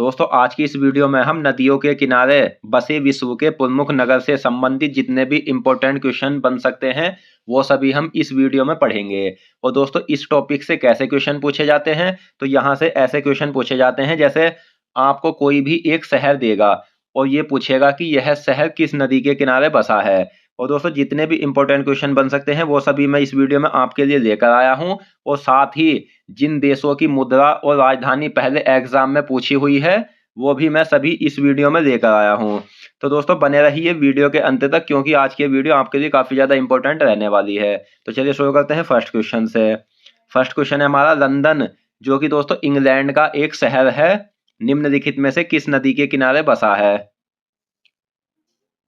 दोस्तों आज की इस वीडियो में हम नदियों के किनारे बसे विश्व के प्रमुख नगर से संबंधित जितने भी इंपॉर्टेंट क्वेश्चन बन सकते हैं वो सभी हम इस वीडियो में पढ़ेंगे। और दोस्तों इस टॉपिक से कैसे क्वेश्चन पूछे जाते हैं, तो यहाँ से ऐसे क्वेश्चन पूछे जाते हैं जैसे आपको कोई भी एक शहर देगा और ये पूछेगा कि यह शहर किस नदी के किनारे बसा है। और दोस्तों जितने भी इंपॉर्टेंट क्वेश्चन बन सकते हैं वो सभी मैं इस वीडियो में आपके लिए लेकर आया हूँ। और साथ ही जिन देशों की मुद्रा और राजधानी पहले एग्जाम में पूछी हुई है वो भी मैं सभी इस वीडियो में लेकर आया हूँ। तो दोस्तों बने रहिए वीडियो के अंत तक, क्योंकि आज की वीडियो आपके लिए काफी ज्यादा इंपॉर्टेंट रहने वाली है। तो चलिए शुरू करते हैं फर्स्ट क्वेश्चन से। फर्स्ट क्वेश्चन है हमारा लंदन, जो कि दोस्तों इंग्लैंड का एक शहर है, निम्नलिखित में से किस नदी के किनारे बसा है।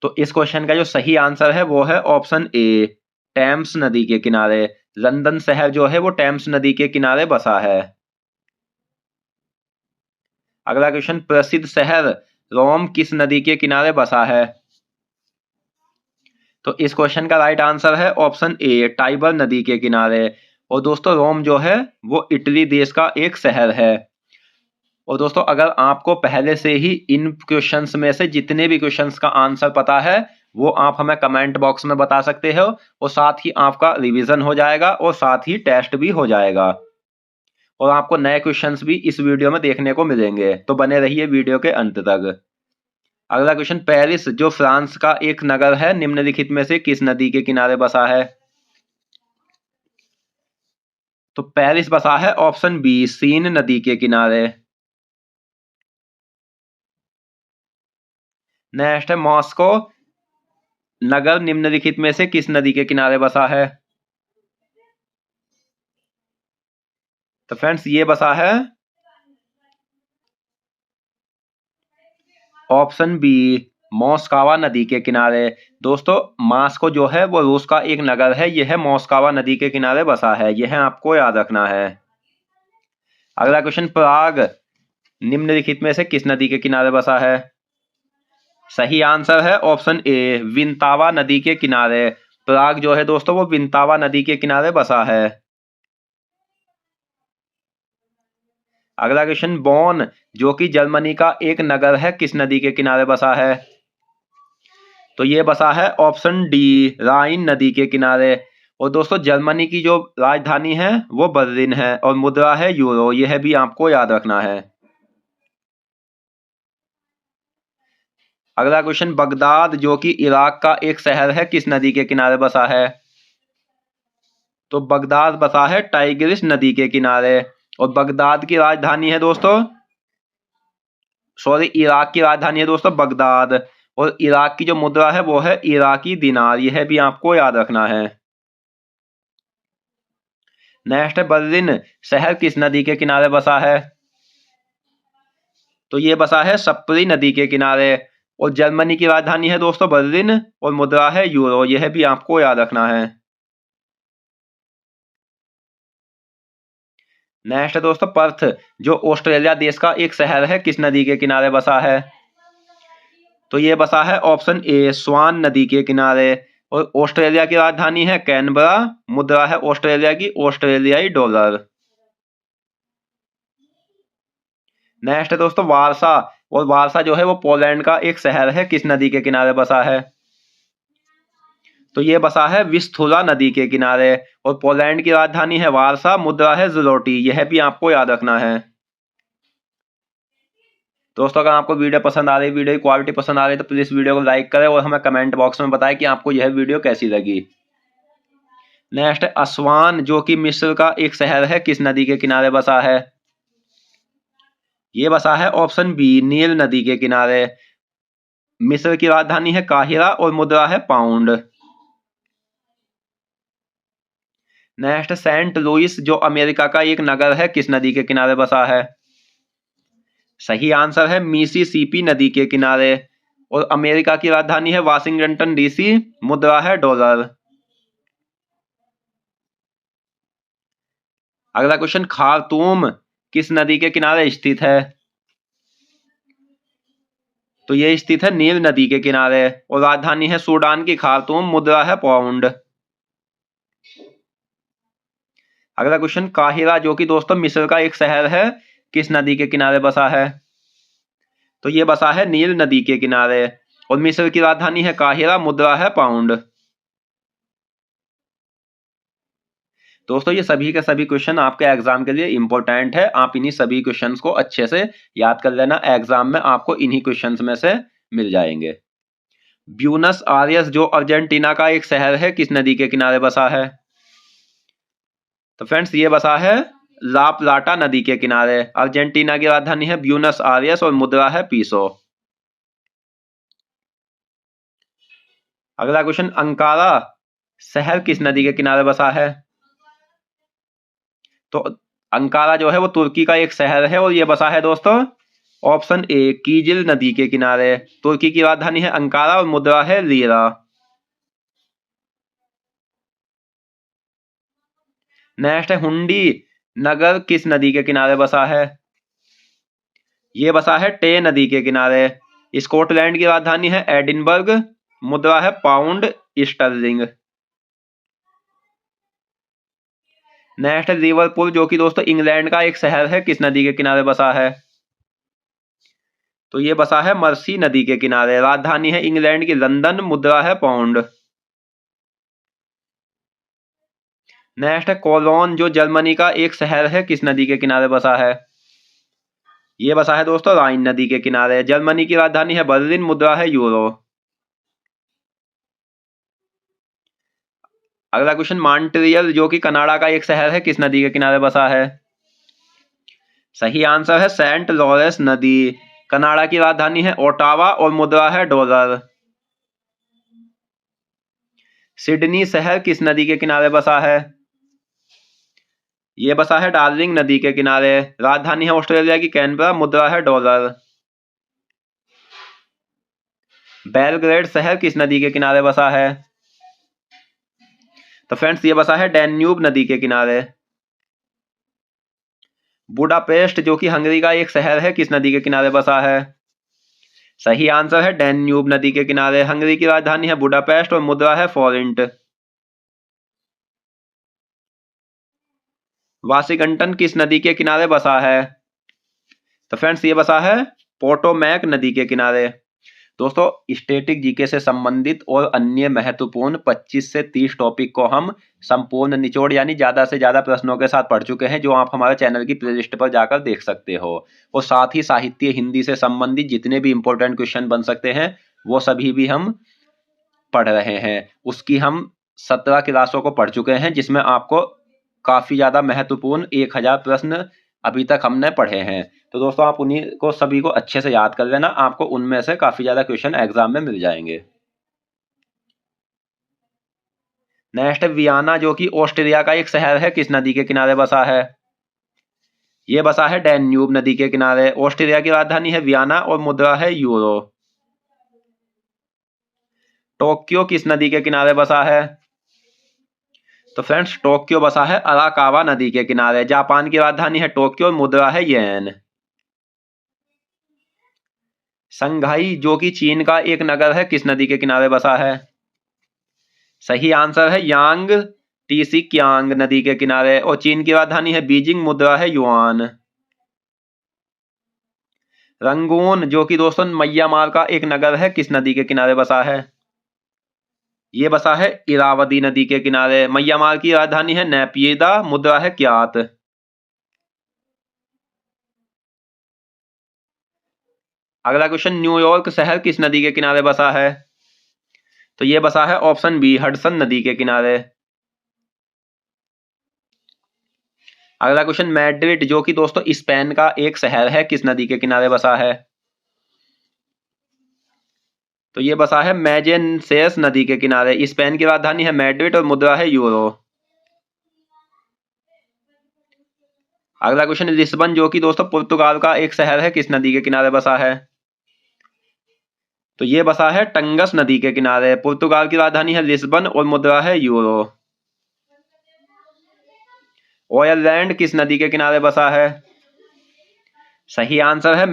तो इस क्वेश्चन का जो सही आंसर है वो है ऑप्शन ए, टेम्स नदी के किनारे। लंदन शहर जो है वो टेम्स नदी के किनारे बसा है। अगला क्वेश्चन, प्रसिद्ध शहर रोम किस नदी के किनारे बसा है। तो इस क्वेश्चन का राइट आंसर है ऑप्शन ए, टाइबर नदी के किनारे। और दोस्तों रोम जो है वो इटली देश का एक शहर है। और दोस्तों अगर आपको पहले से ही इन क्वेश्चंस में से जितने भी क्वेश्चंस का आंसर पता है वो आप हमें कमेंट बॉक्स में बता सकते हो, और साथ ही आपका रिवीजन हो जाएगा और साथ ही टेस्ट भी हो जाएगा। और आपको नए क्वेश्चंस भी इस वीडियो में देखने को मिलेंगे, तो बने रहिए वीडियो के अंत तक। अगला क्वेश्चन, पेरिस जो फ्रांस का एक नगर है, निम्नलिखित में से किस नदी के किनारे बसा है। तो पेरिस बसा है ऑप्शन बी, सीन नदी के किनारे। नेक्स्ट है मॉस्को नगर निम्नलिखित में से किस नदी के किनारे बसा है। तो फ्रेंड्स ये बसा है ऑप्शन बी, मोस्कावा नदी के किनारे। दोस्तों मॉस्को जो है वो रूस का एक नगर है, यह मोस्कावा नदी के किनारे बसा है, यह आपको याद रखना है। अगला क्वेश्चन, प्राग निम्नलिखित में से किस नदी के किनारे बसा है। सही आंसर है ऑप्शन ए, विंतावा नदी के किनारे। प्राग जो है दोस्तों वो विंतावा नदी के किनारे बसा है। अगला क्वेश्चन, बॉन जो कि जर्मनी का एक नगर है, किस नदी के किनारे बसा है। तो ये बसा है ऑप्शन डी, राइन नदी के किनारे। और दोस्तों जर्मनी की जो राजधानी है वो बर्लिन है और मुद्रा है यूरो, यह भी आपको याद रखना है। अगला क्वेश्चन, बगदाद जो कि इराक का एक शहर है, किस नदी के किनारे बसा है। तो बगदाद बसा है टाइग्रिस नदी के किनारे। और बगदाद की राजधानी है दोस्तों, सॉरी इराक की राजधानी है दोस्तों बगदाद। और इराक की जो मुद्रा है वो है इराकी दिनार, यह भी आपको याद रखना है। नेक्स्ट है बर्लिन शहर किस नदी के किनारे बसा है। तो ये बसा है सप्री नदी के किनारे। और जर्मनी की राजधानी है दोस्तों बर्लिन और मुद्रा है यूरो, यह भी आपको याद रखना है। नेक्स्ट है दोस्तों पर्थ जो ऑस्ट्रेलिया देश का एक शहर है, किस नदी के किनारे बसा है। तो ये बसा है ऑप्शन ए, स्वान नदी के किनारे। और ऑस्ट्रेलिया की राजधानी है कैनबरा, मुद्रा है ऑस्ट्रेलिया की ऑस्ट्रेलियाई डॉलर। नेक्स्ट है दोस्तों वारसा। और वारसा जो है वो पोलैंड का एक शहर है, किस नदी के किनारे बसा है। तो ये बसा है विस्थुला नदी के किनारे। और पोलैंड की राजधानी है वारसा, मुद्रा है ज़्लोटी, यह भी आपको याद रखना है। दोस्तों अगर आपको वीडियो पसंद आ रही, वीडियो की क्वालिटी पसंद आ रही तो प्लीज वीडियो को लाइक करें और हमें कमेंट बॉक्स में बताएं कि आपको यह वीडियो कैसी लगी। नेक्स्ट है असवान जो कि मिस्र का एक शहर है, किस नदी के किनारे बसा है। ये बसा है ऑप्शन बी, नील नदी के किनारे। मिस्र की राजधानी है काहिरा और मुद्रा है पाउंड। नेक्स्ट सेंट लुइस जो अमेरिका का एक नगर है, किस नदी के किनारे बसा है। सही आंसर है मिसिसिपी नदी के किनारे। और अमेरिका की राजधानी है वाशिंगटन डीसी, मुद्रा है डॉलर। अगला क्वेश्चन, खार्तूम किस नदी के किनारे स्थित है। तो ये स्थित है नील नदी के किनारे। और राजधानी है सूडान की खार्तूम, मुद्रा है पाउंड। अगला क्वेश्चन, काहिरा जो कि दोस्तों मिस्र का एक शहर है, किस नदी के किनारे बसा है। तो ये बसा है नील नदी के किनारे। और मिस्र की राजधानी है काहिरा, मुद्रा है पाउंड। दोस्तों ये सभी के सभी क्वेश्चन आपके एग्जाम के लिए इंपॉर्टेंट है, आप इन्हीं सभी क्वेश्चंस को अच्छे से याद कर लेना, एग्जाम में आपको इन्हीं क्वेश्चंस में से मिल जाएंगे। ब्यूनस आयर्स जो अर्जेंटीना का एक शहर है, किस नदी के किनारे बसा है? तो फ्रेंड्स ये बसा है ला प्लाटा नदी के किनारे। अर्जेंटीना की राजधानी है ब्यूनस आयर्स और मुद्रा है पीसो। अगला क्वेश्चन, अंकारा शहर किस नदी के किनारे बसा है? तो अंकारा जो है वो तुर्की का एक शहर है और ये बसा है दोस्तों ऑप्शन ए कीजिल नदी के किनारे। तुर्की की राजधानी है अंकारा और मुद्रा है लीरा। नेक्स्ट है हुंडी नगर किस नदी के किनारे बसा है? ये बसा है टे नदी के किनारे। स्कॉटलैंड की राजधानी है एडिनबर्ग, मुद्रा है पाउंड स्टर्लिंग। नेक्स्ट है लिवरपूल जो कि दोस्तों इंग्लैंड का एक शहर है, किस नदी के किनारे बसा है? तो ये बसा है मर्सी नदी के किनारे। राजधानी है इंग्लैंड की लंदन, मुद्रा है पाउंड। नेक्स्ट है कोलोन जो जर्मनी का एक शहर है, किस नदी के किनारे बसा है? ये बसा है दोस्तों राइन नदी के किनारे। जर्मनी की राजधानी है बर्लिन, मुद्रा है यूरो। अगला क्वेश्चन, मॉन्ट्रियल जो कि कनाडा का एक शहर है, किस नदी के किनारे बसा है? सही आंसर है सेंट लॉरेंस नदी। कनाडा की राजधानी है ओटावा और मुद्रा है डॉलर। सिडनी शहर किस नदी के किनारे बसा है? ये बसा है डार्लिंग नदी के किनारे। राजधानी है ऑस्ट्रेलिया की कैनबरा, मुद्रा है डॉलर। बेलग्रेड शहर किस नदी के किनारे बसा है? तो फ्रेंड्स ये बसा है डैन्यूब नदी के किनारे। बुडापेस्ट जो कि हंगरी का एक शहर है, किस नदी के किनारे बसा है? सही आंसर है डैन्यूब नदी के किनारे। हंगरी की राजधानी है बुडापेस्ट और मुद्रा है फॉरेंट। वाशिंगटन किस नदी के किनारे बसा है? तो फ्रेंड्स ये बसा है पोटोमैक नदी के किनारे। दोस्तों स्टैटिक जीके से संबंधित और अन्य महत्वपूर्ण 25 से 30 टॉपिक को हम संपूर्ण निचोड़ यानी ज्यादा से ज्यादा प्रश्नों के साथ पढ़ चुके हैं, जो आप हमारे चैनल की प्लेलिस्ट पर जाकर देख सकते हो। और साथ ही साहित्य हिंदी से संबंधित जितने भी इंपॉर्टेंट क्वेश्चन बन सकते हैं वो सभी भी हम पढ़ रहे हैं। उसकी हम 17 क्लासों को पढ़ चुके हैं, जिसमें आपको काफी ज्यादा महत्वपूर्ण 1000 प्रश्न अभी तक हमने पढ़े हैं। तो दोस्तों आप उन्हीं को सभी को अच्छे से याद कर लेना, आपको उनमें से काफी ज्यादा क्वेश्चन एग्जाम में मिल जाएंगे। नेक्स्ट है वियना जो कि ऑस्ट्रिया का एक शहर है, किस नदी के किनारे बसा है? ये बसा है डैन्यूब नदी के किनारे। ऑस्ट्रिया की राजधानी है वियना और मुद्रा है यूरो। टोक्यो किस नदी के किनारे बसा है? तो फ्रेंड्स टोक्यो बसा है अराकावा नदी के किनारे। जापान की राजधानी है टोक्यो और मुद्रा है येन। संघाई जो कि चीन का एक नगर है, किस नदी के किनारे बसा है? सही आंसर है यांग टीसी क्यांग नदी के किनारे। और चीन की राजधानी है बीजिंग, मुद्रा है युआन। रंगून जो कि दोस्तों म्यांमार का एक नगर है, किस नदी के किनारे बसा है? ये बसा है इरावदी नदी के किनारे। म्यांमार की राजधानी है नैपीदा, मुद्रा है क्यात। अगला क्वेश्चन, न्यूयॉर्क शहर किस नदी के किनारे बसा है? तो ये बसा है ऑप्शन बी हडसन नदी के किनारे। अगला क्वेश्चन, मैड्रिड जो कि दोस्तों स्पेन का एक शहर है, किस नदी के किनारे बसा है? तो ये बसा है मैजेंसेस नदी के किनारे। स्पेन की राजधानी है मैड्रिड और मुद्रा है यूरो। अगला क्वेश्चन, लिस्बन जो कि दोस्तों पुर्तगाल का एक शहर है, किस नदी के किनारे बसा है? तो ये बसा है टंगस नदी के किनारे। पुर्तगाल की राजधानी है लिस्बन और मुद्रा है यूरो। आयरलैंड किस नदी के किनारे बसा है? सही आंसर है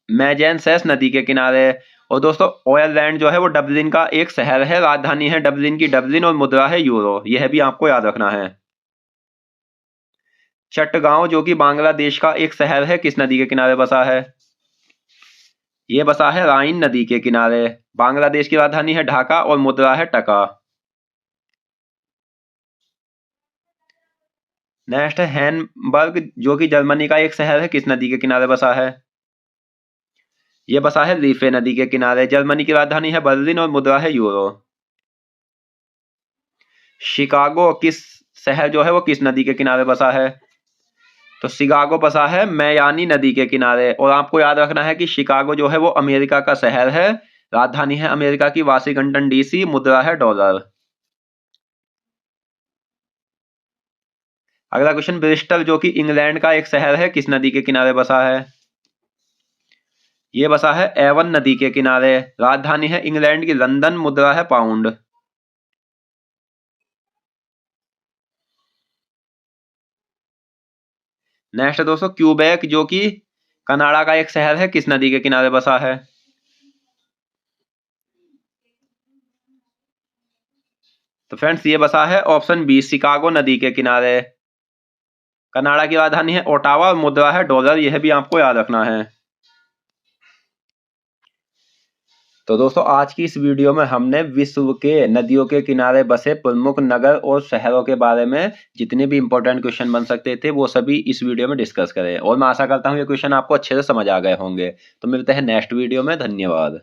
मैजेंसेस नदी के किनारे। और दोस्तों आयरलैंड जो है वो डबलिन का एक शहर है। राजधानी है डबलिन की डबलिन और मुद्रा है यूरो। यह भी आपको याद रखना है। चट्टगांव जो कि बांग्लादेश का एक शहर है, किस नदी के किनारे बसा है? ये बसा है राइन नदी के किनारे। बांग्लादेश की राजधानी है ढाका और मुद्रा है टका। नेक्स्ट है हैनबर्ग, जो कि जर्मनी का एक शहर है, किस नदी के किनारे बसा है? ये बसा है रीफे नदी के किनारे। जर्मनी की राजधानी है बर्लिन और मुद्रा है यूरो। शिकागो किस शहर जो है वो किस नदी के किनारे बसा है? तो शिकागो बसा है मैयानी नदी के किनारे। और आपको याद रखना है कि शिकागो जो है वो अमेरिका का शहर है। राजधानी है अमेरिका की वाशिंगटन डीसी। मुद्रा है डॉलर। अगला क्वेश्चन, ब्रिस्टल जो कि इंग्लैंड का एक शहर है, किस नदी के किनारे बसा है? ये बसा है एवन नदी के किनारे। राजधानी है इंग्लैंड की लंदन। मुद्रा है पाउंड। नेक्स्ट दोस्तों, क्यूबेक जो कि कनाडा का एक शहर है, किस नदी के किनारे बसा है? तो फ्रेंड्स ये बसा है ऑप्शन बी, शिकागो नदी के किनारे। कनाडा की राजधानी है ओटावा और मुद्रा है डॉलर। यह भी आपको याद रखना है। तो दोस्तों आज की इस वीडियो में हमने विश्व के नदियों के किनारे बसे प्रमुख नगर और शहरों के बारे में जितने भी इंपॉर्टेंट क्वेश्चन बन सकते थे वो सभी इस वीडियो में डिस्कस करें। और मैं आशा करता हूँ ये क्वेश्चन आपको अच्छे से समझ आ गए होंगे। तो मिलते हैं नेक्स्ट वीडियो में। धन्यवाद।